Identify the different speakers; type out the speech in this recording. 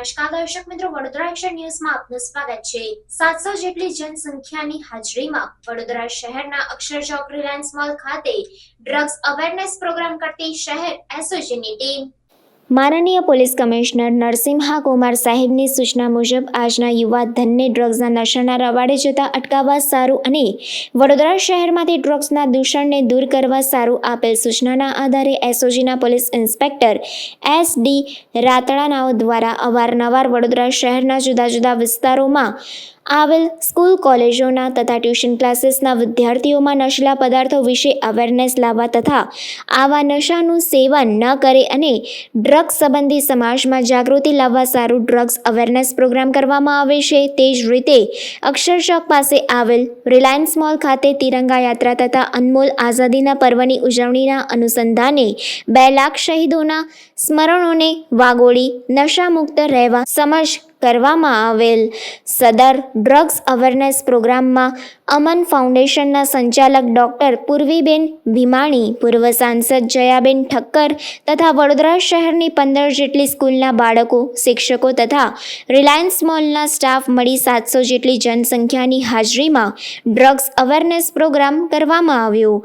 Speaker 1: નમસ્કાર દર્શક મિત્રો, વડોદરા એક્શન ન્યૂઝમાં આપનું સ્વાગત છે। 700 જેટલી જનસંખ્યાની હાજરીમાં વડોદરા શહેરના અક્ષર ચોક રિલાયન્સ મોલ ખાતે ડ્રગ્સ અવેરનેસ પ્રોગ્રામ કરતી શહેર એસઓજીની ટીમ। માનનીય પોલીસ કમિશનર નરસિમ્હા કુમાર સાહેબની સૂચના મુજબ આજના યુવા ધનને ડ્રગ્સના નશાના રવાડે જતા અટકાવવા સારું અને વડોદરા શહેરમાંથી ડ્રગ્સના દૂષણને દૂર કરવા સારું આપેલ સૂચનાના આધારે એસઓજીના પોલીસ ઇન્સ્પેક્ટર એસ.ડી. રાતડાનાઓ દ્વારા અવારનવાર વડોદરા શહેરના જુદા જુદા વિસ્તારોમાં આવેલ સ્કૂલ કોલેજોના તથા ટ્યુશન ક્લાસીસના વિદ્યાર્થીઓમાં નશીલા પદાર્થો વિશે અવેરનેસ લાવવા તથા આવા નશાનું સેવન ન કરે અને ડ્રગ્સ સંબંધી સમાજમાં જાગૃતિ લાવવા સારું ડ્રગ્સ અવેરનેસ પ્રોગ્રામ કરવામાં આવે છે। તે જ રીતે અક્ષર ચોક પાસે આવેલ રિલાયન્સ મોલ ખાતે તિરંગા યાત્રા તથા અનમોલ આઝાદીના પર્વની ઉજવણીના અનુસંધાને 2 લાખ શહીદોના સ્મરણોને વાગોળી નશામુક્ત રહેવા સમજ કરવામાં આવેલ। સદર ડ્રગ્સ અવેરનેસ પ્રોગ્રામમાં અમન ફાઉન્ડેશનના સંચાલક ડૉક્ટર પૂર્વીબેન ભીમાણી, પૂર્વ સાંસદ જયાબેન ઠક્કર તથા વડોદરા શહેરની 15 જેટલી સ્કૂલના બાળકો, શિક્ષકો તથા રિલાયન્સ મોલના સ્ટાફ મળી 700 જેટલી જનસંખ્યાની હાજરીમાં ડ્રગ્સ અવેરનેસ પ્રોગ્રામ કરવામાં આવ્યો।